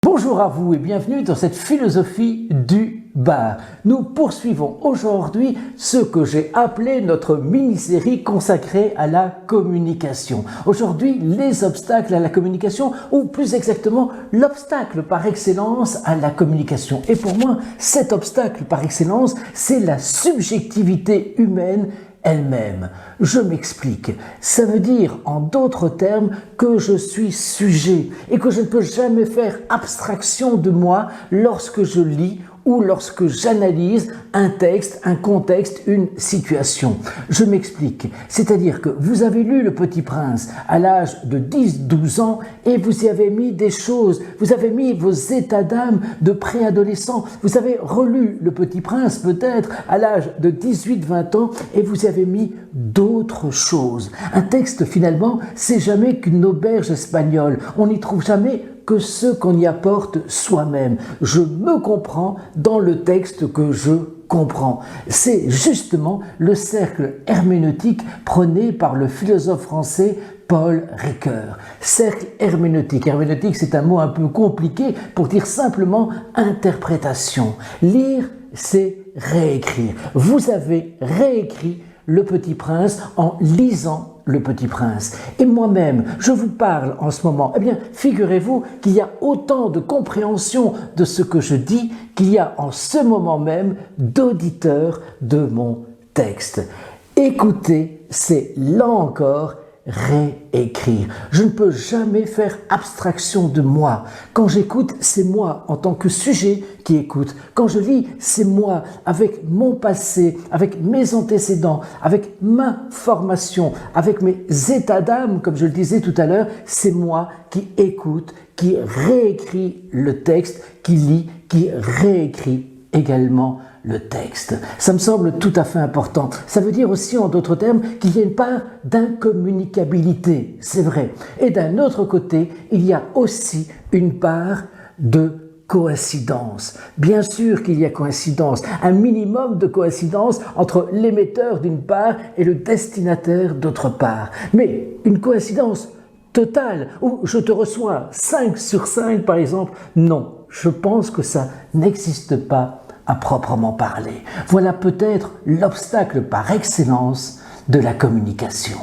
Bonjour à vous et bienvenue dans cette philosophie du bar. Nous poursuivons aujourd'hui ce que j'ai appelé notre mini-série consacrée à la communication. Aujourd'hui, les obstacles à la communication, ou plus exactement, l'obstacle par excellence à la communication. Et pour moi, cet obstacle par excellence, c'est la subjectivité humaine elle-même. Je m'explique. Ça veut dire, en d'autres termes, que je suis sujet et que je ne peux jamais faire abstraction de moi lorsque je lis ou lorsque j'analyse un texte, un contexte, une situation. Je m'explique. C'est-à-dire que vous avez lu Le Petit Prince à l'âge de 10-12 ans et vous y avez mis des choses, vous avez mis vos états d'âme de préadolescent. Vous avez relu Le Petit Prince peut-être à l'âge de 18-20 ans et vous y avez mis d'autres choses. Un texte finalement, c'est jamais qu'une auberge espagnole. On n'y trouve jamais que ce qu'on y apporte soi-même. Je me comprends dans le texte que je comprends. C'est justement le cercle herméneutique prôné par le philosophe français Paul Ricoeur. Cercle herméneutique. Herméneutique, c'est un mot un peu compliqué pour dire simplement interprétation. Lire, c'est réécrire. Vous avez réécrit Le Petit Prince en lisant Le Petit Prince. Et moi-même, je vous parle en ce moment. Eh bien, figurez-vous qu'il y a autant de compréhension de ce que je dis qu'il y a en ce moment même d'auditeurs de mon texte. Écoutez, c'est là encore réécrire. Je ne peux jamais faire abstraction de moi. Quand j'écoute, c'est moi en tant que sujet qui écoute. Quand je lis, c'est moi avec mon passé, avec mes antécédents, avec ma formation, avec mes états d'âme, comme je le disais tout à l'heure, c'est moi qui écoute, qui réécrit le texte, qui lit, qui réécrit également le texte. Ça me semble tout à fait important. Ça veut dire aussi, en d'autres termes, qu'il y a une part d'incommunicabilité, c'est vrai. Et d'un autre côté, il y a aussi une part de coïncidence. Bien sûr qu'il y a coïncidence, un minimum de coïncidence entre l'émetteur d'une part et le destinataire d'autre part. Mais une coïncidence totale, où je te reçois 5 sur 5 par exemple, non, je pense que ça n'existe pas à proprement parler. Voilà peut-être l'obstacle par excellence de la communication.